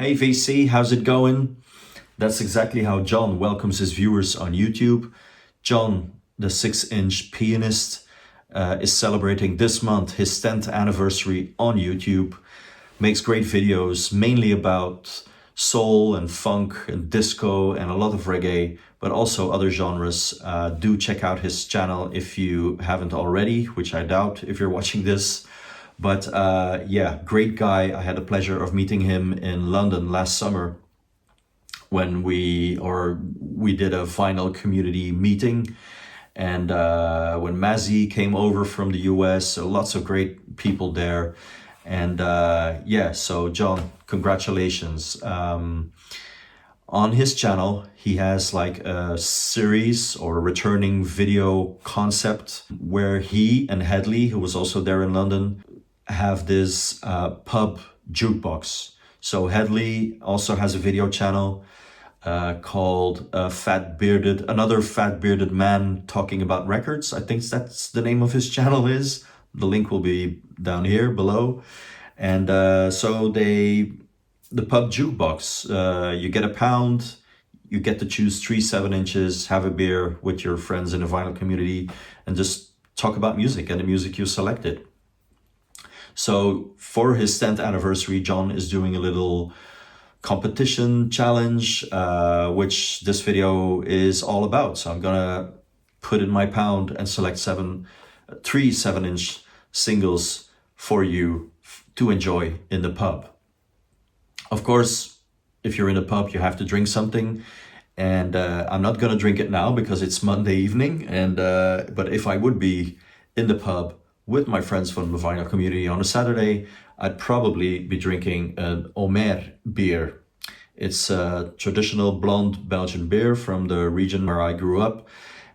Hey VC, how's it going? That's exactly how John welcomes his viewers on YouTube. John, the 6-inch pianist, is celebrating this month his 10th anniversary on YouTube. Makes great videos, mainly about soul and funk and disco and a lot of reggae, but also other genres. Do check out his channel if you haven't already, which I doubt if you're watching this. But yeah, great guy. I had the pleasure of meeting him in London last summer when we did a vinyl community meeting. And when Mazzy came over from the US, so lots of great people there. And yeah, so John, congratulations. On his channel, he has like a series or a returning video concept where he and Headley, who was also there in London, have this pub jukebox. So Headley also has a video channel called Another Fat Bearded Man Talking About Records. I think that's the name of his channel is. The link will be down here below. And so the pub jukebox, you get £1, you get to choose 3 7-inches, have a beer with your friends in the vinyl community and just talk about music and the music you selected. So for his 10th anniversary, John is doing a little competition challenge, which this video is all about. So I'm gonna put in my pound and select 3 7-inch singles for you to enjoy in the pub. Of course, if you're in a pub, you have to drink something. And I'm not gonna drink it now because it's Monday evening. And but if I would be in the pub with my friends from the vinyl community on a Saturday, I'd probably be drinking an Omer beer. It's a traditional blonde Belgian beer from the region where I grew up,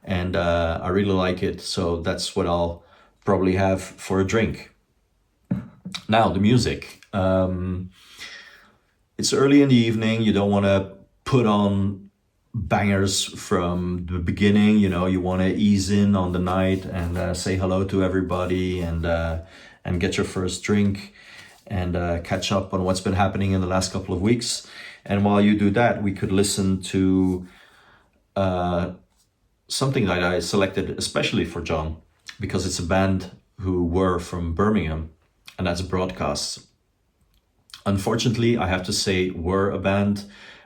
and I really like it, so that's what I'll probably have for a drink. Now, the music. It's early in the evening, you don't want to put on bangers from the beginning, you want to ease in on the night and say hello to everybody and get your first drink and catch up on what's been happening in the last couple of weeks. And while you do that, we could listen to something that I selected especially for John, because it's a band who were from Birmingham, and that's Broadcast. Unfortunately, I have to say were a band,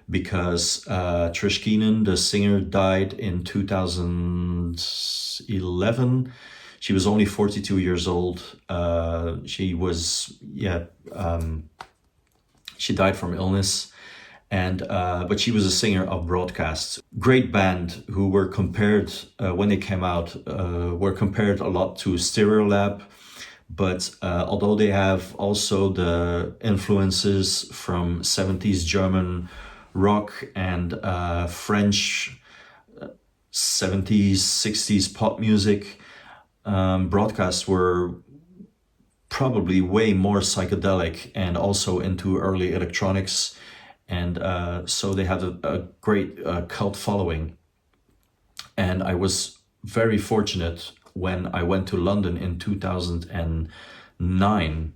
because Trish Keenan, the singer, died in 2011. She was only 42 years old. She died from illness, and but she was a singer of Broadcast. Great band who were compared, when they came out, were compared a lot to Stereolab. But although they have also the influences from 70s German rock and French 70s, 60s pop music, Broadcast were probably way more psychedelic and also into early electronics. And so they had a great cult following. And I was very fortunate when I went to London in 2009.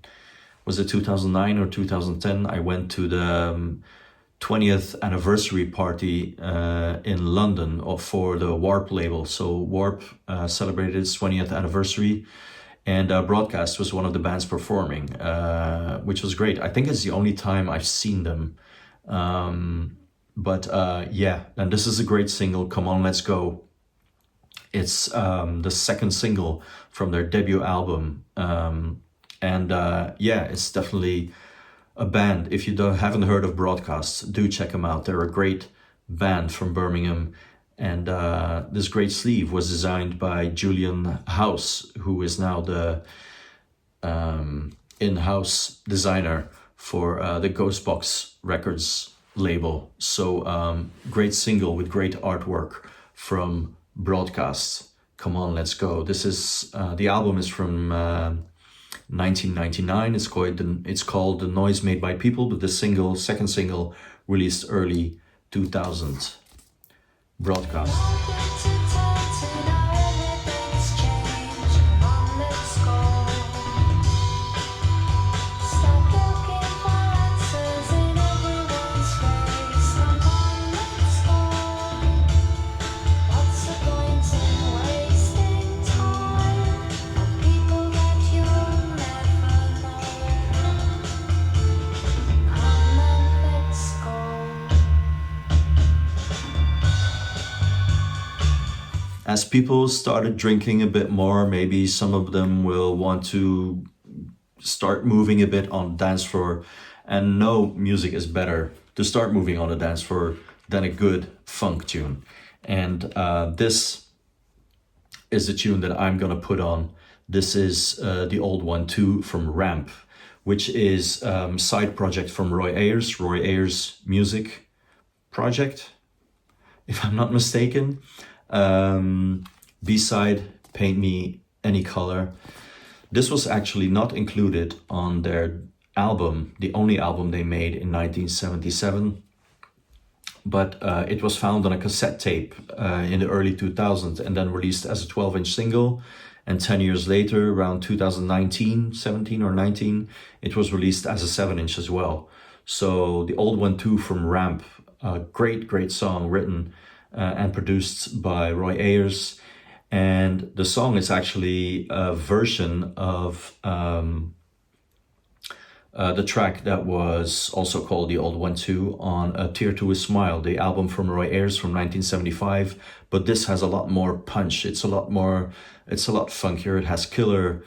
Was it 2009 or 2010? I went to the 20th anniversary party in London for the Warp label. So Warp celebrated its 20th anniversary, and Broadcast was one of the bands performing, which was great. I think it's the only time I've seen them. But yeah, and this is a great single, Come On Let's Go. It's the second single from their debut album. And yeah, it's definitely a band. If you haven't heard of Broadcast, do check them out. They're a great band from Birmingham. And this great sleeve was designed by Julian House, who is now the in-house designer for the Jukebox Records label. So great single with great artwork from Broadcast. Come On, Let's Go. This is the album is from 1999. It's called The Noise Made by People, but the second single, released early 2000. Broadcast. as people started drinking a bit more, maybe some of them will want to start moving a bit on the dance floor. And no music is better to start moving on the dance floor than a good funk tune. And this is the tune that I'm gonna put on. This is the old one too, from Ramp, which is side project from Roy Ayers music project, if I'm not mistaken. B-side, Paint Me Any Color. This was actually not included on their album, the only album they made in 1977, but it was found on a cassette tape in the early 2000s and then released as a 12-inch single. And 10 years later, around 2019, 17 or 19, it was released as a 7-inch as well. So the old one too, from Ramp, a great song written and produced by Roy Ayers. And the song is actually a version of the track that was also called The Old One Too on A Tear to a Smile, the album from Roy Ayers from 1975. But this has a lot more punch. It's a lot funkier. It has killer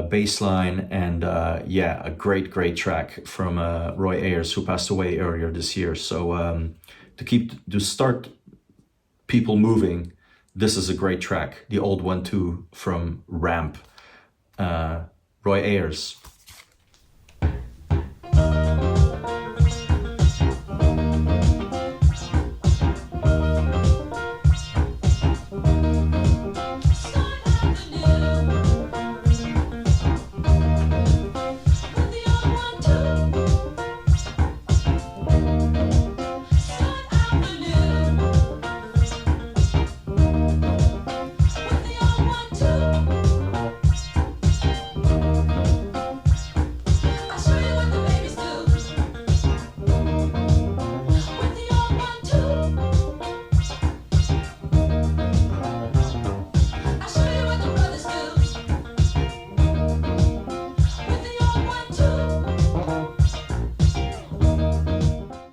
bass line, and yeah, a great track from Roy Ayers, who passed away earlier this year. So to start people moving, this is a great track, The Old One Too from Ramp, Roy Ayers.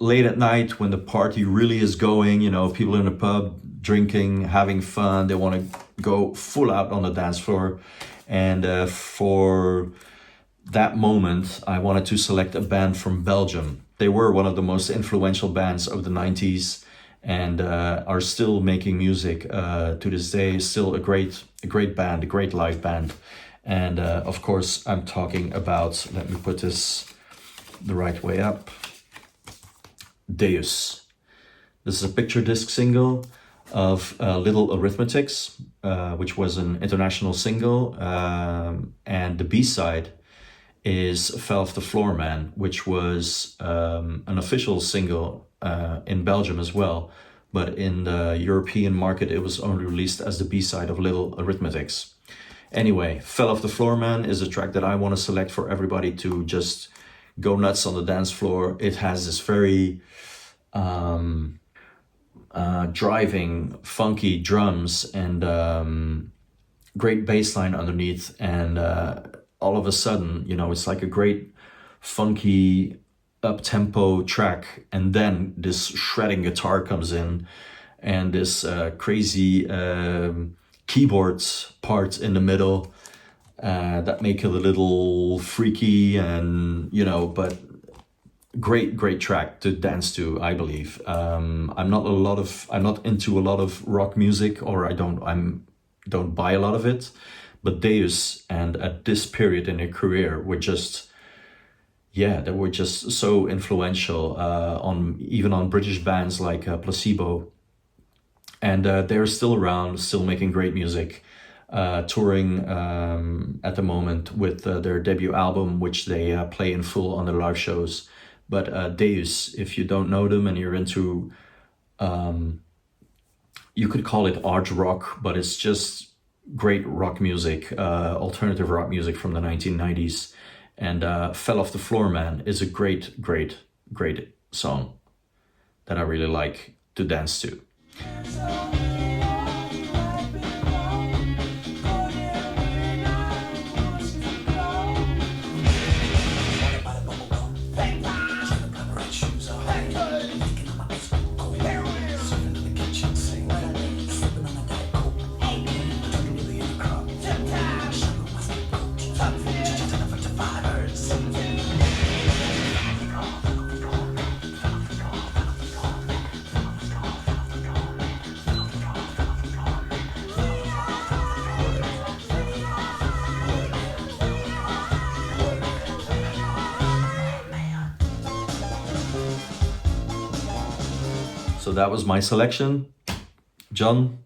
Late at night when the party really is going, you know, people in the pub drinking, having fun, they want to go full out on the dance floor. And for that moment, I wanted to select a band from Belgium. They were one of the most influential bands of the 90s and are still making music to this day. Still a great band, a great live band. And of course, I'm talking about, let me put this the right way up, Deus. This is a picture disc single of Little Arithmetics, which was an international single, and the B-side is Fell Off the Floor Man, which was an official single in Belgium as well, but in the European market it was only released as the B-side of Little Arithmetics. Anyway, Fell Off the Floor Man is a track that I want to select for everybody to just go nuts on the dance floor. It has this very driving, funky drums and great bass line underneath, and all of a sudden, you know, it's like a great funky up-tempo track, and then this shredding guitar comes in and this crazy keyboards part in the middle that make it a little freaky, and you know, but great track to dance to, I believe. I'm not into a lot of rock music, or I don't buy a lot of it, but Deus, and at this period in their career, were just, yeah, they were just so influential even on British bands like Placebo, and they're still around, still making great music, touring at the moment with their debut album, which they play in full on their live shows. But Deus, if you don't know them and you're into, you could call it art rock, but it's just great rock music, alternative rock music from the 1990s. And Fell Off the Floor Man is a great song that I really like to dance to. So that was my selection. John,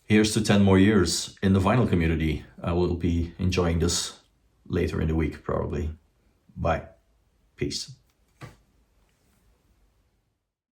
here's to 10 more years in the vinyl community. I will be enjoying this later in the week, probably. Bye. Peace.